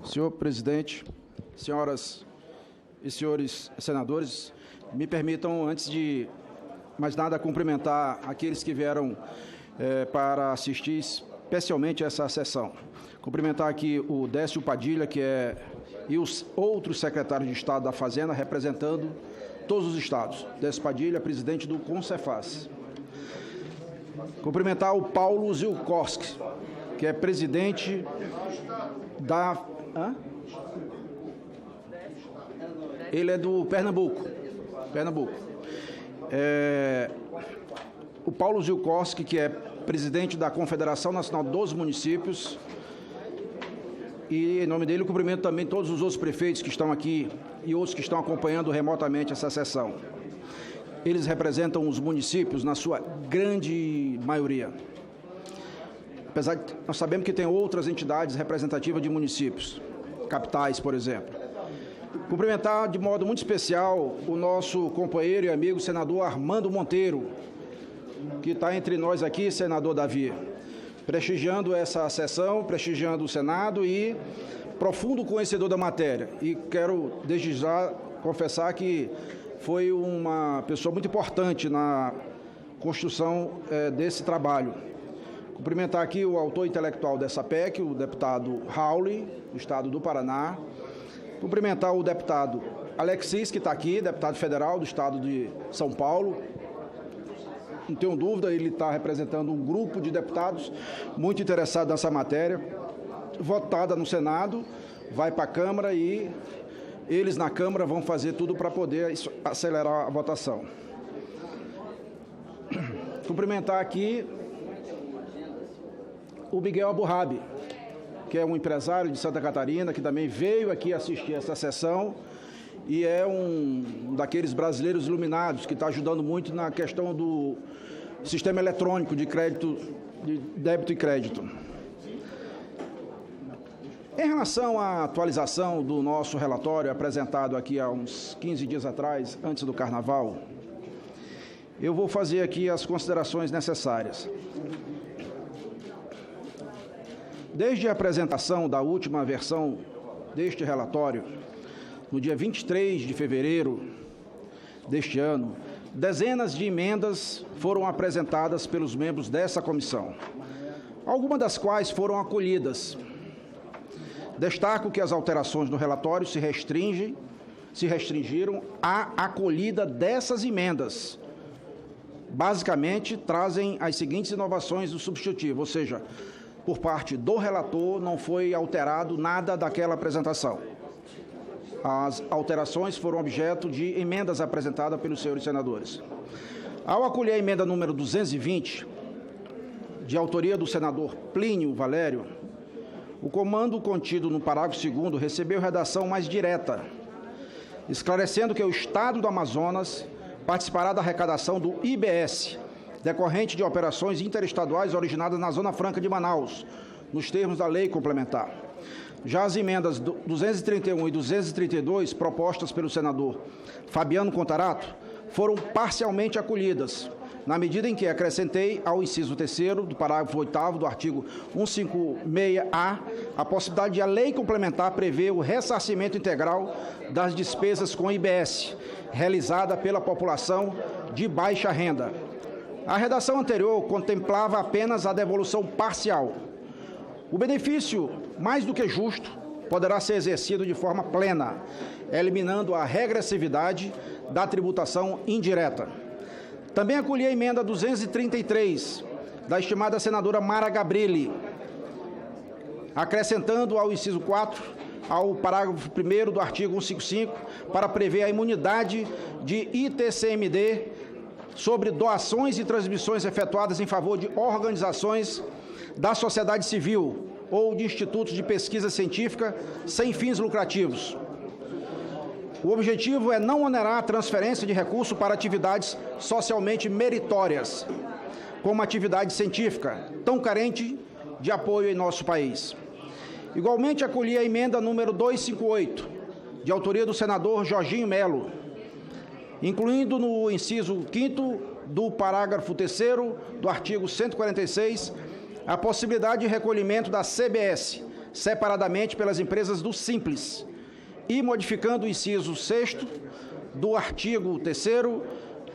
Senhor presidente, senhoras e senhores senadores, me permitam, antes de mais nada, cumprimentar aqueles que vieram para assistir especialmente essa sessão. Cumprimentar aqui o Décio Padilha, e os outros secretários de Estado da Fazenda, representando todos os estados. Décio Padilha, presidente do Concefaz. Cumprimentar o Paulo Zilkowski, que é presidente da... Ele é do Pernambuco. O Paulo Zilkowski, que é presidente da Confederação Nacional dos Municípios, e em nome dele eu cumprimento também todos os outros prefeitos que estão aqui e outros que estão acompanhando remotamente essa sessão. Eles representam os municípios na sua grande maioria. Apesar de nós sabemos que tem outras entidades representativas de municípios, capitais, por exemplo. Cumprimentar de modo muito especial o nosso companheiro e amigo senador Armando Monteiro, que está entre nós aqui, senador Davi, prestigiando essa sessão, prestigiando o Senado e profundo conhecedor da matéria. E quero, desde já, confessar que foi uma pessoa muito importante na construção desse trabalho. Cumprimentar aqui o autor intelectual dessa PEC, o deputado Rauli, do Estado do Paraná. Cumprimentar o deputado Alexis, que está aqui, deputado federal do Estado de São Paulo. Não tenho dúvida, ele está representando um grupo de deputados muito interessados nessa matéria, votada no Senado, vai para a Câmara e eles na Câmara vão fazer tudo para poder acelerar a votação. Cumprimentar aqui o Miguel Aburrabi, que é um empresário de Santa Catarina, que também veio aqui assistir essa sessão e é um daqueles brasileiros iluminados que está ajudando muito na questão do sistema eletrônico de crédito, de débito e crédito. Em relação à atualização do nosso relatório apresentado aqui há uns 15 dias atrás, antes do Carnaval, eu vou fazer aqui as considerações necessárias. Desde a apresentação da última versão deste relatório, no dia 23 de fevereiro deste ano, dezenas de emendas foram apresentadas pelos membros dessa comissão, algumas das quais foram acolhidas. Destaco que as alterações no relatório se restringiram à acolhida dessas emendas. Basicamente, trazem as seguintes inovações do substitutivo, ou seja, por parte do relator não foi alterado nada daquela apresentação. As alterações foram objeto de emendas apresentadas pelos senhores senadores. Ao acolher a emenda número 220, de autoria do senador Plínio Valério, o comando contido no parágrafo 2º recebeu redação mais direta, esclarecendo que o Estado do Amazonas participará da arrecadação do IBS, decorrente de operações interestaduais originadas na Zona Franca de Manaus, nos termos da lei complementar. Já as emendas 231 e 232, propostas pelo senador Fabiano Contarato, foram parcialmente acolhidas, na medida em que acrescentei ao inciso 3º do parágrafo 8º do artigo 156-A a possibilidade de a lei complementar prever o ressarcimento integral das despesas com IBS, realizada pela população de baixa renda. A redação anterior contemplava apenas a devolução parcial. O benefício, mais do que justo, poderá ser exercido de forma plena, eliminando a regressividade da tributação indireta. Também acolhi a emenda 233, da estimada senadora Mara Gabrilli, acrescentando ao inciso 4, ao parágrafo 1º do artigo 155, para prever a imunidade de ITCMD sobre doações e transmissões efetuadas em favor de organizações da sociedade civil ou de institutos de pesquisa científica sem fins lucrativos. O objetivo é não onerar a transferência de recursos para atividades socialmente meritórias, como atividade científica, tão carente de apoio em nosso país. Igualmente, acolhi a emenda número 258, de autoria do senador Jorginho Melo, incluindo no inciso 5º do parágrafo 3º do artigo 146 a possibilidade de recolhimento da CBS separadamente pelas empresas do Simples, e modificando o inciso 6º do artigo 3º,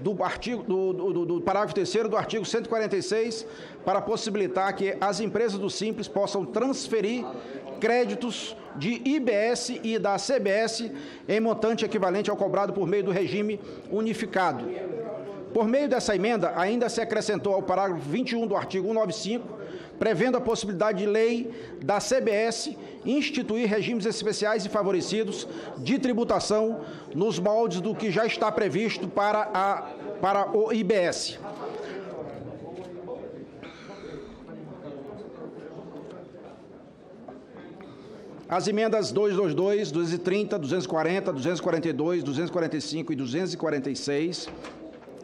do parágrafo 3º do artigo 146, para possibilitar que as empresas do Simples possam transferir créditos de IBS e da CBS em montante equivalente ao cobrado por meio do regime unificado. Por meio dessa emenda, ainda se acrescentou ao parágrafo 21 do artigo 195, prevendo a possibilidade de lei da CBS instituir regimes especiais e favorecidos de tributação nos moldes do que já está previsto para o IBS. As emendas 222, 230, 240, 242, 245 e 246,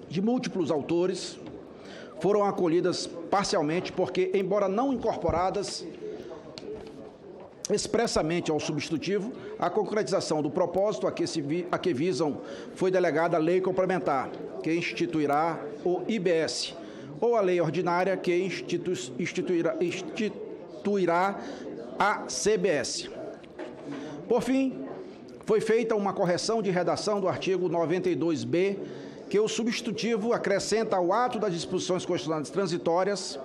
de múltiplos autores, foram acolhidas parcialmente porque, embora não incorporadas expressamente ao substitutivo, a concretização do propósito a que visam foi delegada a lei complementar, que instituirá o IBS, ou a lei ordinária, que instituirá a CBS. Por fim, foi feita uma correção de redação do artigo 92b, que o substitutivo acrescenta ao ato das disposições constitucionais transitórias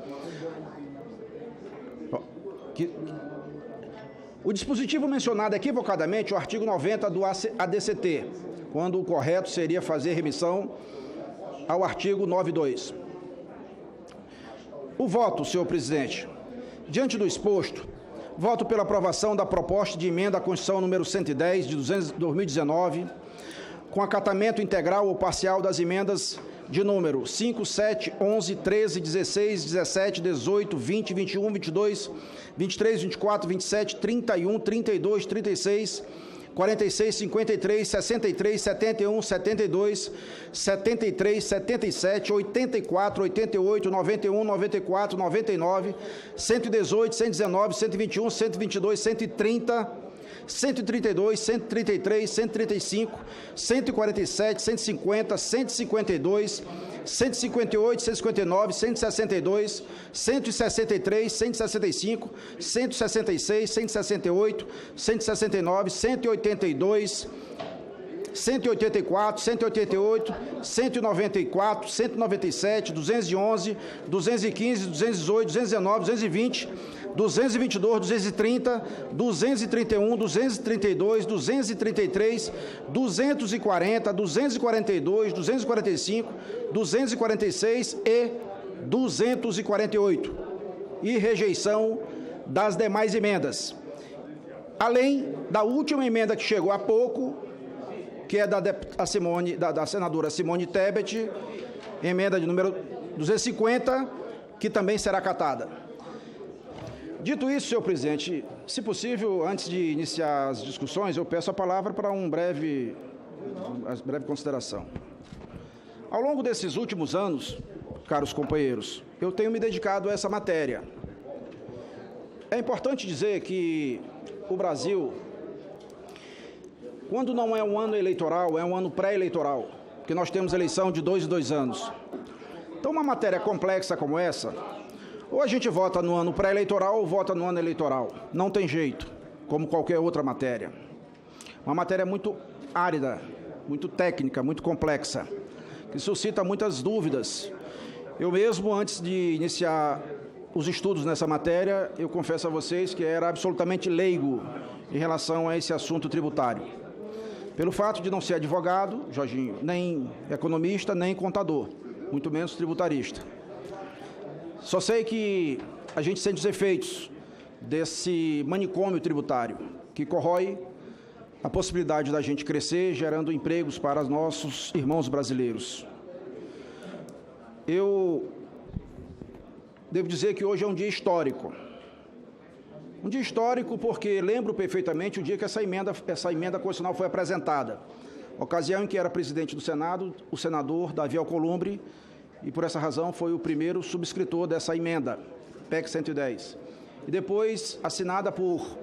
o dispositivo mencionado equivocadamente, o artigo 90 do ADCT, quando o correto seria fazer remissão ao artigo 92. O voto, senhor presidente. Diante do exposto, voto pela aprovação da proposta de emenda à Constituição número 110 de 2019, com acatamento integral ou parcial das emendas de número 5, 7, 11, 13, 16, 17, 18, 20, 21, 22, 23, 24, 27, 31, 32, 36, 46, 53, 63, 71, 72, 73, 77, 84, 88, 91, 94, 99, 118, 119, 121, 122, 130, 132, 133, 135, 147, 150, 152, 158, 159, 162, 163, 165, 166, 168, 169, 182, 184, 188, 194, 197, 211, 215, 218, 219, 220, 222, 230, 231, 232, 233, 240, 242, 245, 246 e 248. E rejeição das demais emendas. Além da última emenda que chegou há pouco, que é da senadora Simone Tebet, emenda de número 250, que também será acatada. Dito isso, senhor presidente, se possível, antes de iniciar as discussões, eu peço a palavra para uma breve consideração. Ao longo desses últimos anos, caros companheiros, eu tenho me dedicado a essa matéria. É importante dizer que o Brasil, quando não é um ano eleitoral, é um ano pré-eleitoral, porque nós temos eleição de 2 em 2 anos. Então, uma matéria complexa como essa, ou a gente vota no ano pré-eleitoral ou vota no ano eleitoral. Não tem jeito, como qualquer outra matéria. Uma matéria muito árida, muito técnica, muito complexa, que suscita muitas dúvidas. Eu mesmo, antes de iniciar os estudos nessa matéria, eu confesso a vocês que era absolutamente leigo em relação a esse assunto tributário. Pelo fato de não ser advogado, Jorginho, nem economista, nem contador, muito menos tributarista. Só sei que a gente sente os efeitos desse manicômio tributário, que corrói a possibilidade da gente crescer, gerando empregos para os nossos irmãos brasileiros. Eu devo dizer que hoje é um dia histórico. Um dia histórico porque lembro perfeitamente o dia que essa emenda constitucional foi apresentada. Ocasião em que era presidente do Senado, o senador Davi Alcolumbre, e por essa razão foi o primeiro subscritor dessa emenda, PEC 110. E depois assinada por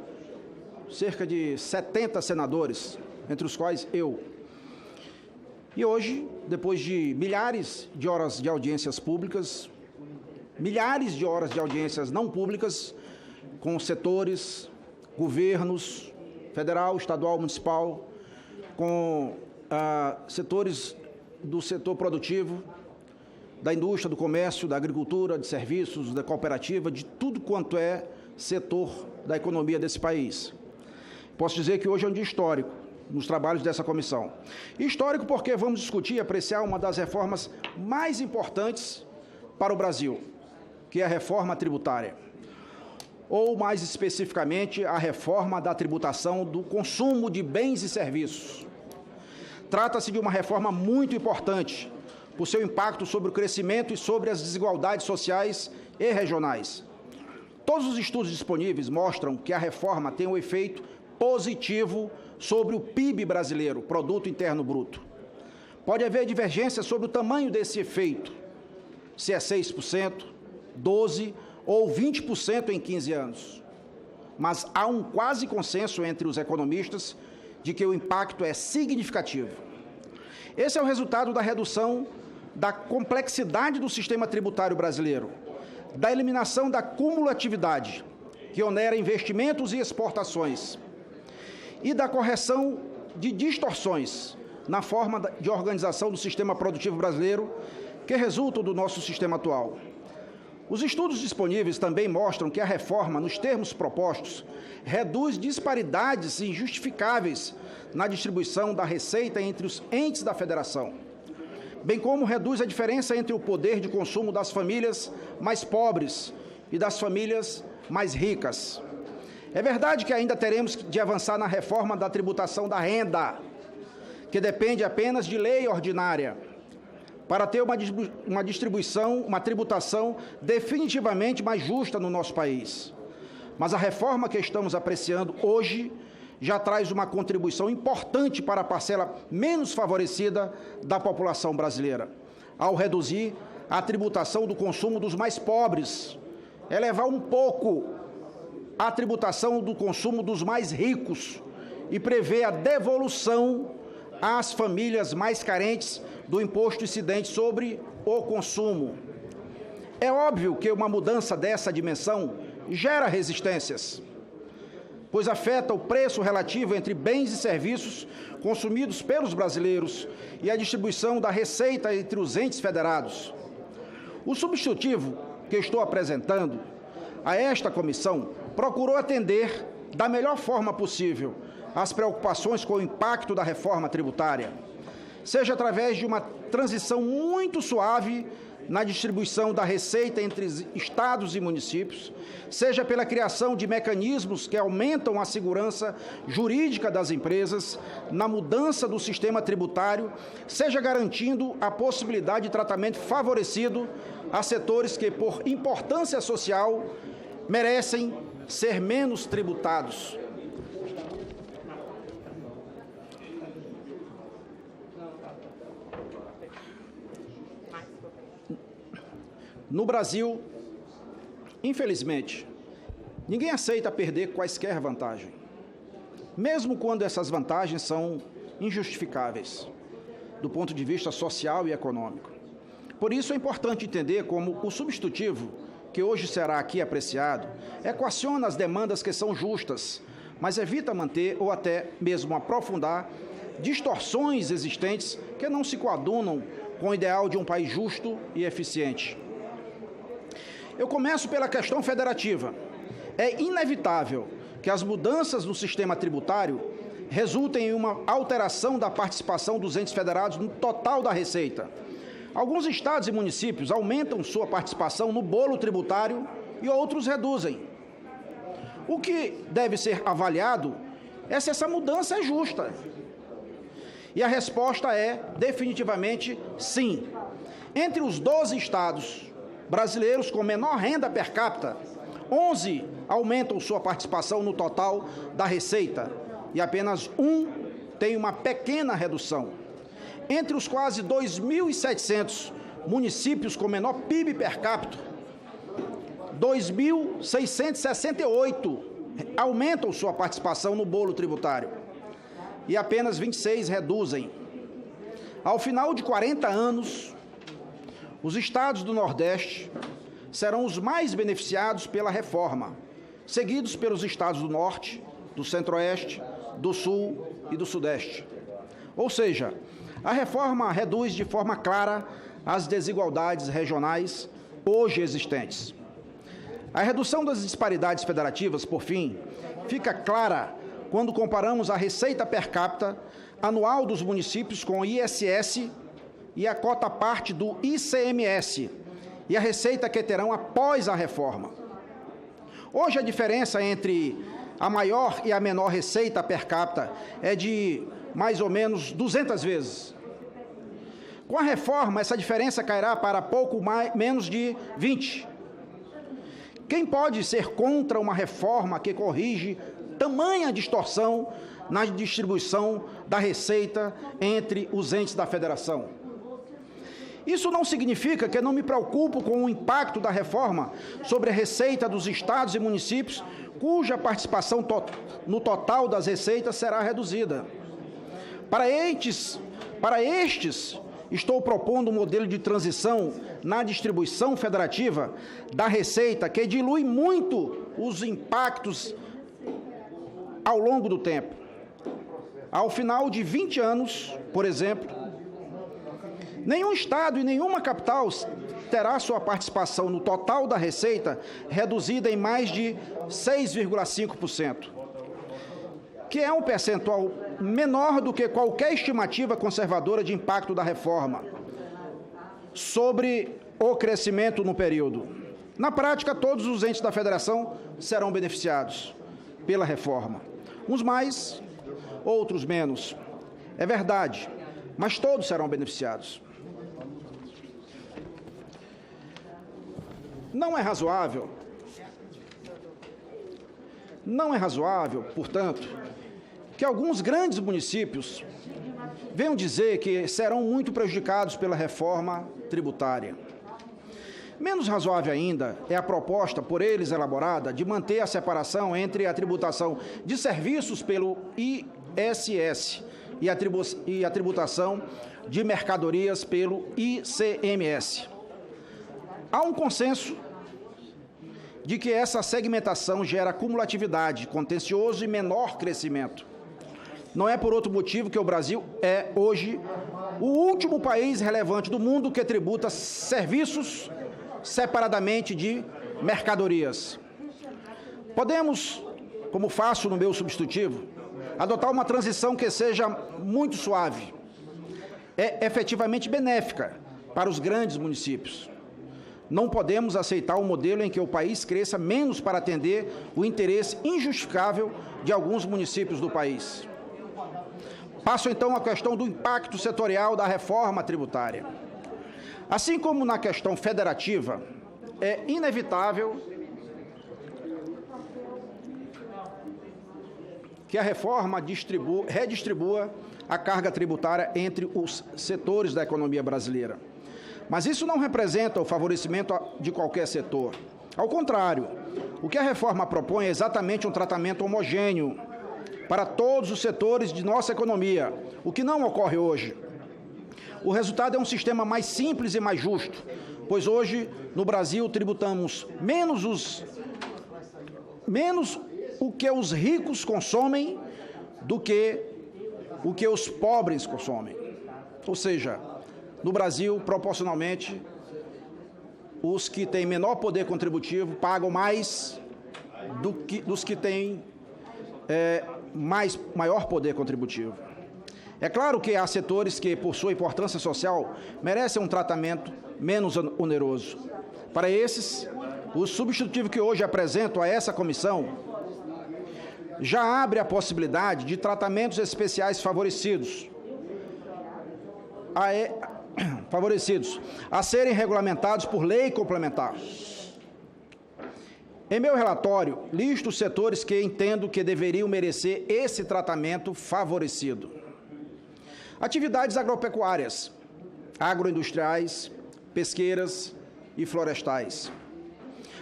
cerca de 70 senadores, entre os quais eu. E hoje, depois de milhares de horas de audiências públicas, milhares de horas de audiências não públicas, com setores, governos federal, estadual, municipal, com setores do setor produtivo, da indústria, do comércio, da agricultura, de serviços, da cooperativa, de tudo quanto é setor da economia desse país. Posso dizer que hoje é um dia histórico nos trabalhos dessa comissão. Histórico porque vamos discutir e apreciar uma das reformas mais importantes para o Brasil, que é a reforma tributária, ou mais especificamente a reforma da tributação do consumo de bens e serviços. Trata-se de uma reforma muito importante por seu impacto sobre o crescimento e sobre as desigualdades sociais e regionais. Todos os estudos disponíveis mostram que a reforma tem um efeito positivo sobre o PIB brasileiro, Produto Interno Bruto. Pode haver divergência sobre o tamanho desse efeito, se é 6%, 12% ou 20% em 15 anos. Mas há um quase consenso entre os economistas de que o impacto é significativo. Esse é o resultado da redução da complexidade do sistema tributário brasileiro, da eliminação da cumulatividade, que onera investimentos e exportações, e da correção de distorções na forma de organização do sistema produtivo brasileiro que resultam do nosso sistema atual. Os estudos disponíveis também mostram que a reforma, nos termos propostos, reduz disparidades injustificáveis na distribuição da receita entre os entes da federação, bem como reduz a diferença entre o poder de consumo das famílias mais pobres e das famílias mais ricas. É verdade que ainda teremos de avançar na reforma da tributação da renda, que depende apenas de lei ordinária, para ter uma tributação definitivamente mais justa no nosso país. Mas a reforma que estamos apreciando hoje já traz uma contribuição importante para a parcela menos favorecida da população brasileira, ao reduzir a tributação do consumo dos mais pobres, elevar um pouco a tributação do consumo dos mais ricos e prevê a devolução às famílias mais carentes do imposto incidente sobre o consumo. É óbvio que uma mudança dessa dimensão gera resistências, pois afeta o preço relativo entre bens e serviços consumidos pelos brasileiros e a distribuição da receita entre os entes federados. O substitutivo que estou apresentando a esta comissão procurou atender da melhor forma possível às preocupações com o impacto da reforma tributária, seja através de uma transição muito suave na distribuição da receita entre estados e municípios, seja pela criação de mecanismos que aumentam a segurança jurídica das empresas, na mudança do sistema tributário, seja garantindo a possibilidade de tratamento favorecido a setores que, por importância social, merecem ser menos tributados. No Brasil, infelizmente, ninguém aceita perder quaisquer vantagem, mesmo quando essas vantagens são injustificáveis, do ponto de vista social e econômico. Por isso é importante entender como o substitutivo, que hoje será aqui apreciado, equaciona as demandas que são justas, mas evita manter ou até mesmo aprofundar distorções existentes que não se coadunam com o ideal de um país justo e eficiente. Eu começo pela questão federativa. É inevitável que as mudanças no sistema tributário resultem em uma alteração da participação dos entes federados no total da receita. Alguns estados e municípios aumentam sua participação no bolo tributário e outros reduzem. O que deve ser avaliado é se essa mudança é justa. E a resposta é definitivamente sim. Entre os 12 estados brasileiros com menor renda per capita, 11 aumentam sua participação no total da receita e apenas um tem uma pequena redução. Entre os quase 2.700 municípios com menor PIB per capita, 2.668 aumentam sua participação no bolo tributário e apenas 26 reduzem. Ao final de 40 anos, os estados do Nordeste serão os mais beneficiados pela reforma, seguidos pelos estados do Norte do Centro-Oeste, do Sul e do Sudeste. Ou seja, a reforma reduz de forma clara as desigualdades regionais hoje existentes. A redução das disparidades federativas, por fim, fica clara quando comparamos a receita per capita anual dos municípios com o ISS e a cota parte do ICMS e a receita que terão após a reforma. Hoje a diferença entre a maior e a menor receita per capita é de mais ou menos 200 vezes. Com a reforma, essa diferença cairá para pouco menos de 20. Quem pode ser contra uma reforma que corrige tamanha distorção na distribuição da receita entre os entes da federação? Isso não significa que eu não me preocupo com o impacto da reforma sobre a receita dos estados e municípios, cuja participação no total das receitas será reduzida. Para estes, estou propondo um modelo de transição na distribuição federativa da receita que dilui muito os impactos ao longo do tempo. Ao final de 20 anos, por exemplo, nenhum estado e nenhuma capital terá sua participação no total da receita reduzida em mais de 6,5%, que é um percentual menor do que qualquer estimativa conservadora de impacto da reforma sobre o crescimento no período. Na prática, todos os entes da federação serão beneficiados pela reforma. Uns mais, outros menos. É verdade, mas todos serão beneficiados. Não é razoável, portanto, que alguns grandes municípios venham dizer que serão muito prejudicados pela reforma tributária. Menos razoável ainda é a proposta por eles elaborada de manter a separação entre a tributação de serviços pelo ISS e a tributação de mercadorias pelo ICMS. Há um consenso de que essa segmentação gera cumulatividade, contencioso e menor crescimento. Não é por outro motivo que o Brasil é, hoje, o último país relevante do mundo que tributa serviços separadamente de mercadorias. Podemos, como faço no meu substitutivo, adotar uma transição que seja muito suave, efetivamente benéfica para os grandes municípios. Não podemos aceitar um modelo em que o país cresça menos para atender o interesse injustificável de alguns municípios do país. Passo, então, à questão do impacto setorial da reforma tributária. Assim como na questão federativa, é inevitável que a reforma redistribua a carga tributária entre os setores da economia brasileira. Mas isso não representa o favorecimento de qualquer setor. Ao contrário, o que a reforma propõe é exatamente um tratamento homogêneo para todos os setores de nossa economia, o que não ocorre hoje. O resultado é um sistema mais simples e mais justo, pois hoje, no Brasil, tributamos menos o que os ricos consomem do que o que os pobres consomem. Ou seja, no Brasil, proporcionalmente, os que têm menor poder contributivo pagam mais dos que têm maior poder contributivo. É claro que há setores que, por sua importância social, merecem um tratamento menos oneroso. Para esses, o substitutivo que hoje apresento a essa comissão já abre a possibilidade de tratamentos especiais favorecidos a serem regulamentados por lei complementar. Em meu relatório, listo os setores que entendo que deveriam merecer esse tratamento favorecido. Atividades agropecuárias, agroindustriais, pesqueiras e florestais.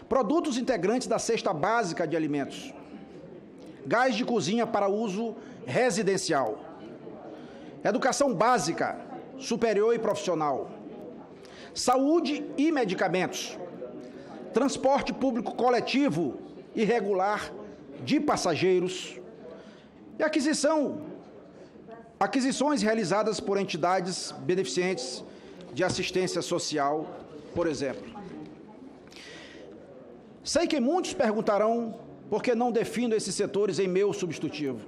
Produtos integrantes da cesta básica de alimentos. Gás de cozinha para uso residencial. Educação básica, superior e profissional. Saúde e medicamentos. Transporte público coletivo e regular de passageiros E aquisições realizadas por entidades beneficentes de assistência social, por exemplo. Sei que muitos perguntarão por que não defino esses setores em meu substitutivo.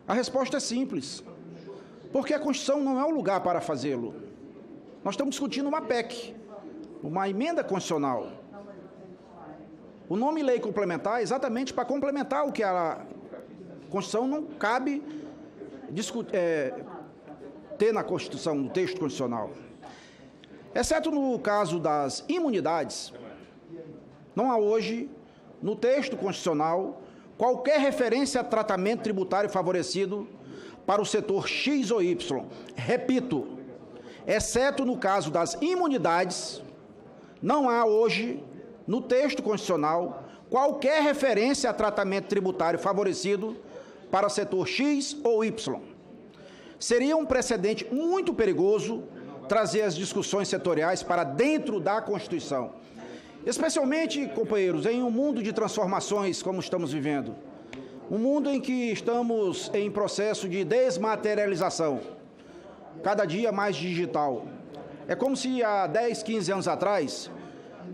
A resposta é simples. Porque a Constituição não é o lugar para fazê-lo. Nós estamos discutindo uma PEC, uma emenda constitucional. O nome lei complementar é exatamente para complementar o que a Constituição não cabe ter na Constituição, no texto constitucional. Exceto no caso das imunidades, não há hoje, no texto constitucional, qualquer referência a tratamento tributário favorecido para o setor X ou Y. Repito, exceto no caso das imunidades, não há hoje, no texto constitucional, qualquer referência a tratamento tributário favorecido para o setor X ou Y. Seria um precedente muito perigoso trazer as discussões setoriais para dentro da Constituição. Especialmente, companheiros, em um mundo de transformações como estamos vivendo. Um mundo em que estamos em processo de desmaterialização, cada dia mais digital. É como se há 10, 15 anos atrás,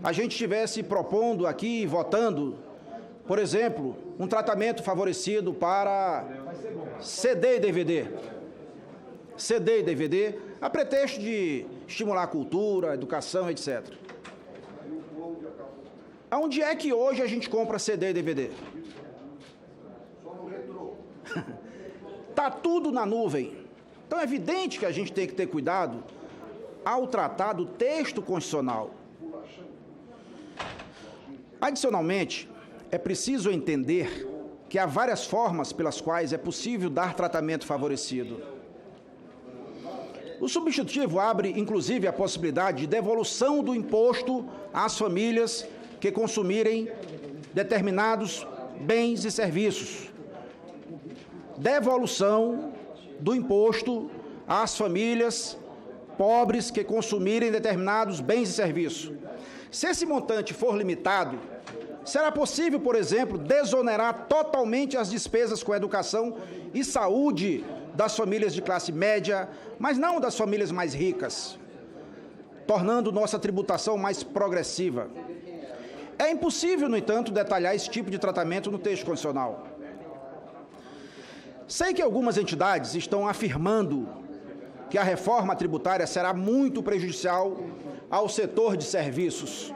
a gente estivesse propondo aqui, votando, por exemplo, um tratamento favorecido para CD e DVD. CD e DVD, a pretexto de estimular a cultura, a educação, etc. Aonde é que hoje a gente compra CD e DVD? Está tudo na nuvem. Então é evidente que a gente tem que ter cuidado ao tratar do texto constitucional. Adicionalmente, é preciso entender que há várias formas pelas quais é possível dar tratamento favorecido. O substitutivo abre, inclusive, a possibilidade de devolução do imposto às famílias que consumirem determinados bens e serviços. Devolução do imposto às famílias pobres que consumirem determinados bens e serviços. Se esse montante for limitado, será possível, por exemplo, desonerar totalmente as despesas com educação e saúde das famílias de classe média, mas não das famílias mais ricas, tornando nossa tributação mais progressiva. É impossível, no entanto, detalhar esse tipo de tratamento no texto constitucional. Sei que algumas entidades estão afirmando que a reforma tributária será muito prejudicial ao setor de serviços.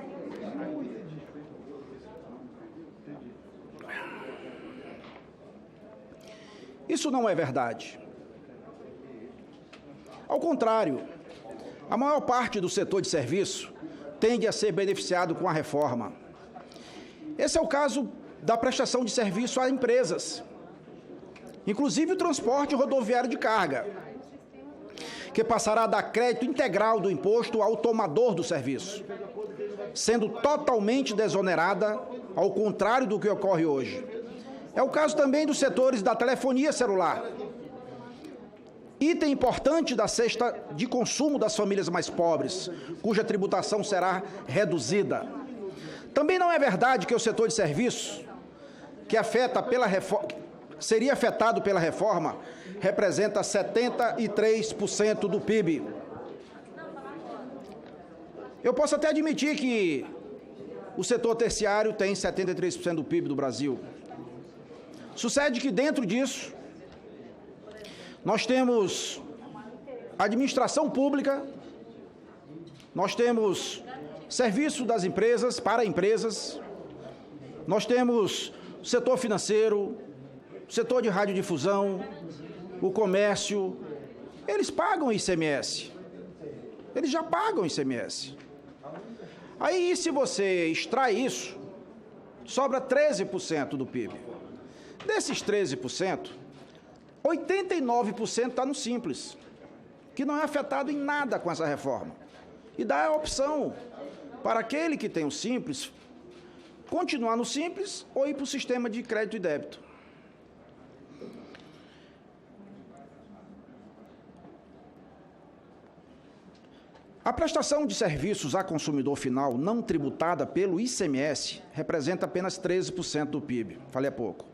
Isso não é verdade. Ao contrário, a maior parte do setor de serviço tende a ser beneficiado com a reforma. Esse é o caso da prestação de serviço a empresas, inclusive o transporte rodoviário de carga, que passará a dar crédito integral do imposto ao tomador do serviço, sendo totalmente desonerada, ao contrário do que ocorre hoje. É o caso também dos setores da telefonia celular, item importante da cesta de consumo das famílias mais pobres, cuja tributação será reduzida. Também não é verdade que o setor de serviços, que seria afetado pela reforma, representa 73% do PIB. Eu posso até admitir que o setor terciário tem 73% do PIB do Brasil. Sucede que dentro disso, nós temos administração pública, nós temos serviço das empresas para empresas, nós temos setor financeiro, setor de radiodifusão, o comércio, eles pagam ICMS. Eles já pagam ICMS. Aí, se você extrai isso, sobra 13% do PIB. Desses 13%, 89% está no Simples, que não é afetado em nada com essa reforma. E dá a opção para aquele que tem o Simples continuar no Simples ou ir para o sistema de crédito e débito. A prestação de serviços a consumidor final não tributada pelo ICMS representa apenas 13% do PIB, falei há pouco.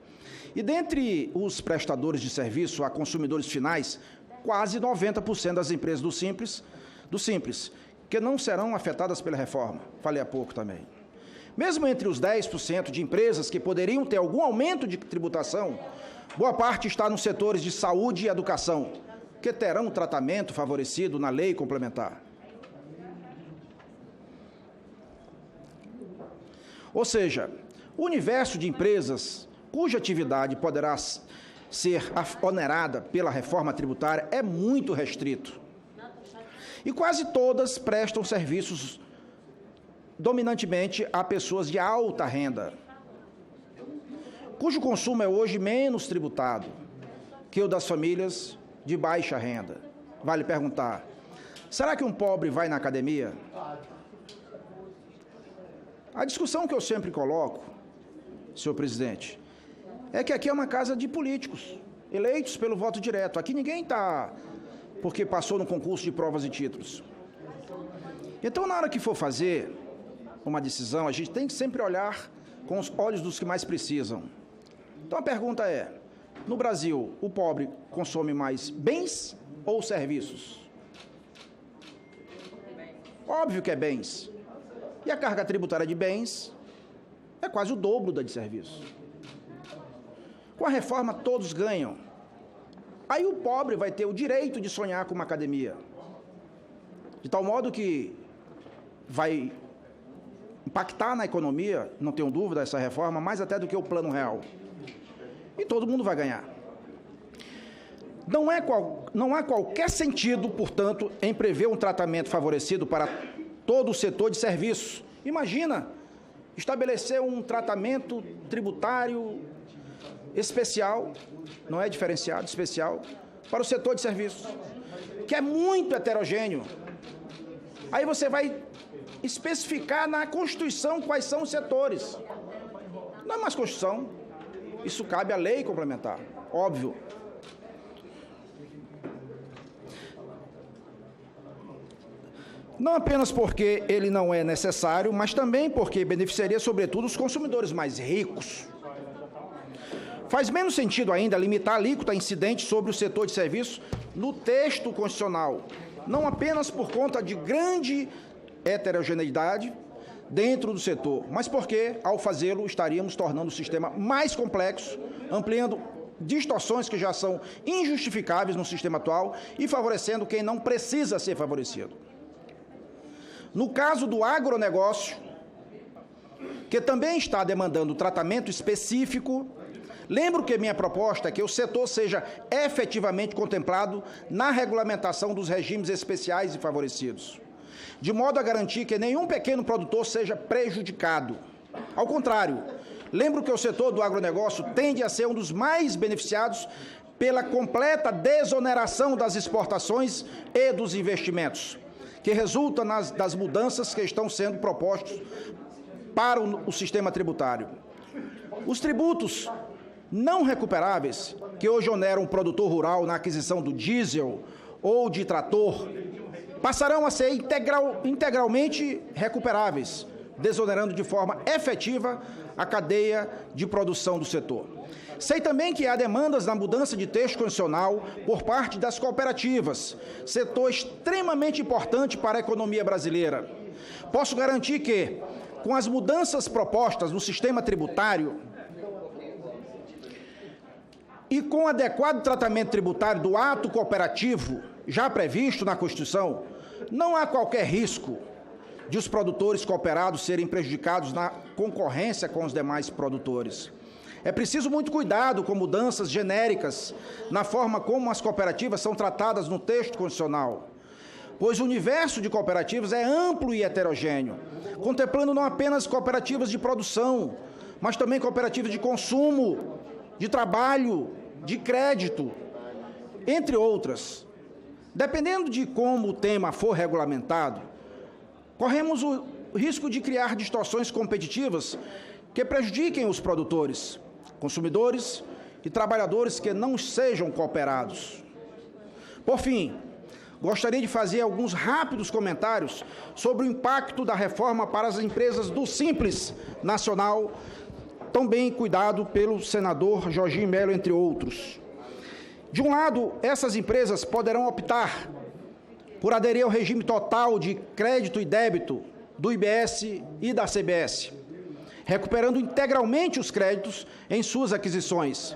E dentre os prestadores de serviço a consumidores finais, quase 90% das empresas do Simples, que não serão afetadas pela reforma. Falei há pouco também. Mesmo entre os 10% de empresas que poderiam ter algum aumento de tributação, boa parte está nos setores de saúde e educação, que terão tratamento favorecido na lei complementar. Ou seja, o universo de empresas cuja atividade poderá ser onerada pela reforma tributária é muito restrito. E quase todas prestam serviços dominantemente a pessoas de alta renda, cujo consumo é hoje menos tributado que o das famílias de baixa renda. Vale perguntar, será que um pobre vai na academia? A discussão que eu sempre coloco, senhor presidente, é que aqui é uma casa de políticos, eleitos pelo voto direto. Aqui ninguém está porque passou no concurso de provas e títulos. Então, na hora que for fazer uma decisão, a gente tem que sempre olhar com os olhos dos que mais precisam. Então, a pergunta é, no Brasil, o pobre consome mais bens ou serviços? Óbvio que é bens. E a carga tributária de bens é quase o dobro da de serviços. Com a reforma, todos ganham. Aí o pobre vai ter o direito de sonhar com uma academia. De tal modo que vai impactar na economia, não tenho dúvida, essa reforma, mais até do que o Plano Real. E todo mundo vai ganhar. Não há qualquer sentido, portanto, em prever um tratamento favorecido para todo o setor de serviços. Imagina estabelecer um tratamento tributário especial, não é diferenciado, especial, para o setor de serviços, que é muito heterogêneo. Aí você vai especificar na Constituição quais são os setores. Não é mais Constituição, isso cabe à lei complementar, óbvio. Não apenas porque ele não é necessário, mas também porque beneficiaria, sobretudo, os consumidores mais ricos. Faz menos sentido ainda limitar a alíquota incidente sobre o setor de serviços no texto constitucional, não apenas por conta de grande heterogeneidade dentro do setor, mas porque, ao fazê-lo, estaríamos tornando o sistema mais complexo, ampliando distorções que já são injustificáveis no sistema atual e favorecendo quem não precisa ser favorecido. No caso do agronegócio, que também está demandando tratamento específico, lembro que minha proposta é que o setor seja efetivamente contemplado na regulamentação dos regimes especiais e favorecidos, de modo a garantir que nenhum pequeno produtor seja prejudicado. Ao contrário, lembro que o setor do agronegócio tende a ser um dos mais beneficiados pela completa desoneração das exportações e dos investimentos, que resulta das mudanças que estão sendo propostos para o sistema tributário. Os tributos não recuperáveis, que hoje oneram o produtor rural na aquisição do diesel ou de trator, passarão a ser integralmente recuperáveis, desonerando de forma efetiva a cadeia de produção do setor. Sei também que há demandas na mudança de texto constitucional por parte das cooperativas, setor extremamente importante para a economia brasileira. Posso garantir que, com as mudanças propostas no sistema tributário e com o adequado tratamento tributário do ato cooperativo já previsto na Constituição, não há qualquer risco de os produtores cooperados serem prejudicados na concorrência com os demais produtores. É preciso muito cuidado com mudanças genéricas na forma como as cooperativas são tratadas no texto constitucional, pois o universo de cooperativas é amplo e heterogêneo, contemplando não apenas cooperativas de produção, mas também cooperativas de consumo, de trabalho, de crédito, entre outras. Dependendo de como o tema for regulamentado, corremos o risco de criar distorções competitivas que prejudiquem os produtores, consumidores e trabalhadores que não sejam cooperados. Por fim, gostaria de fazer alguns rápidos comentários sobre o impacto da reforma para as empresas do Simples Nacional tão bem cuidado pelo senador Jorginho Melo, entre outros. De um lado, essas empresas poderão optar por aderir ao regime total de crédito e débito do IBS e da CBS, recuperando integralmente os créditos em suas aquisições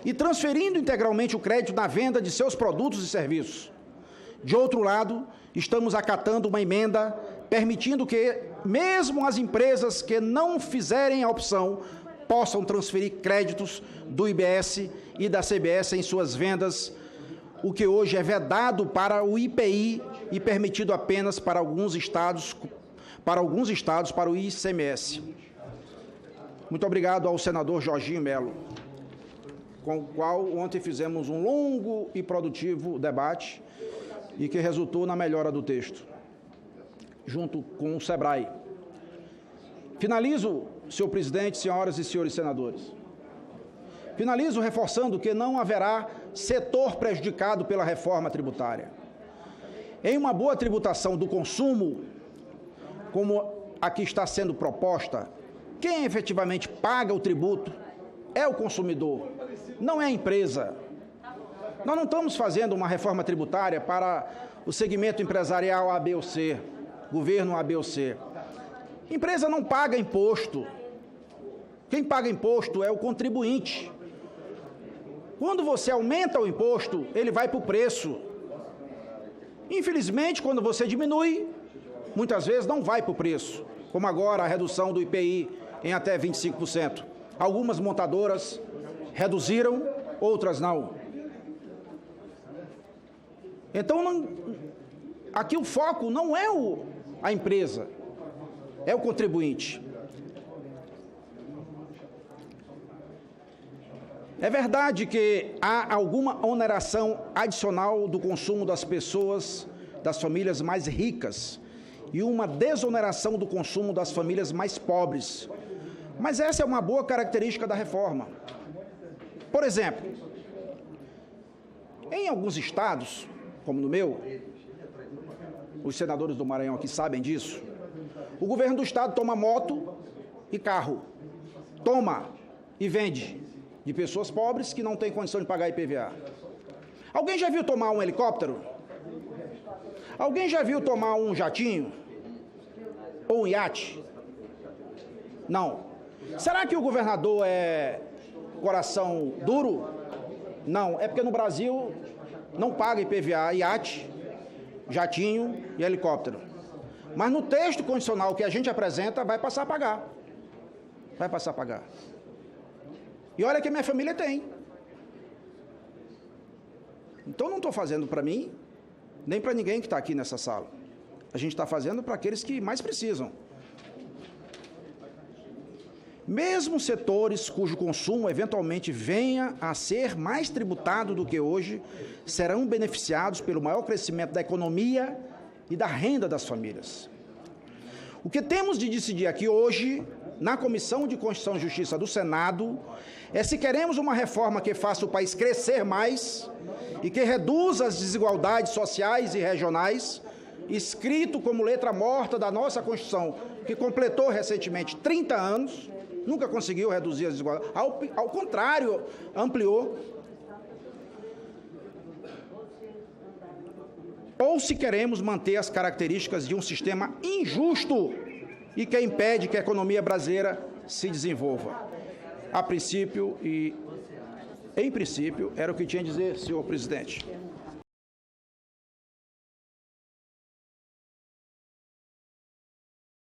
e transferindo integralmente o crédito na venda de seus produtos e serviços. De outro lado, estamos acatando uma emenda permitindo que mesmo as empresas que não fizerem a opção possam transferir créditos do IBS e da CBS em suas vendas, o que hoje é vedado para o IPI e permitido apenas para alguns estados para o ICMS. Muito obrigado ao senador Jorginho Melo, com o qual ontem fizemos um longo e produtivo debate e que resultou na melhora do texto, junto com o SEBRAE. Finalizo, senhor presidente, senhoras e senhores senadores. Finalizo reforçando que não haverá setor prejudicado pela reforma tributária. Em uma boa tributação do consumo, como aqui está sendo proposta, quem efetivamente paga o tributo é o consumidor, não é a empresa. Nós não estamos fazendo uma reforma tributária para o segmento empresarial A, B ou C, governo A, B ou C. Empresa não paga imposto. Quem paga imposto é o contribuinte. Quando você aumenta o imposto, ele vai para o preço. Infelizmente, quando você diminui, muitas vezes não vai para o preço, como agora a redução do IPI em até 25%. Algumas montadoras reduziram, outras não. Então, aqui o foco não é a empresa, é o contribuinte. É verdade que há alguma oneração adicional do consumo das pessoas, das famílias mais ricas, e uma desoneração do consumo das famílias mais pobres. Mas essa é uma boa característica da reforma. Por exemplo, em alguns estados, como no meu, os senadores do Maranhão aqui sabem disso, o governo do estado toma moto e carro, toma e vende de pessoas pobres que não têm condição de pagar IPVA. Alguém já viu tomar um helicóptero? Alguém já viu tomar um jatinho? Ou um iate? Não. Será que o governador é coração duro? Não, é porque no Brasil não paga IPVA, iate, jatinho e helicóptero. Mas no texto condicional que a gente apresenta, vai passar a pagar. Vai passar a pagar. E olha que a minha família tem. Então não estou fazendo para mim, nem para ninguém que está aqui nessa sala. A gente está fazendo para aqueles que mais precisam. Mesmo setores cujo consumo eventualmente venha a ser mais tributado do que hoje, serão beneficiados pelo maior crescimento da economia e da renda das famílias. O que temos de decidir aqui hoje, na Comissão de Constituição e Justiça do Senado, é se queremos uma reforma que faça o país crescer mais e que reduza as desigualdades sociais e regionais, escrito como letra morta da nossa Constituição, que completou recentemente 30 anos, nunca conseguiu reduzir as desigualdades, ao contrário, ampliou. Ou se queremos manter as características de um sistema injusto e que impede que a economia brasileira se desenvolva. A princípio, e em princípio, era o que tinha a dizer, senhor presidente.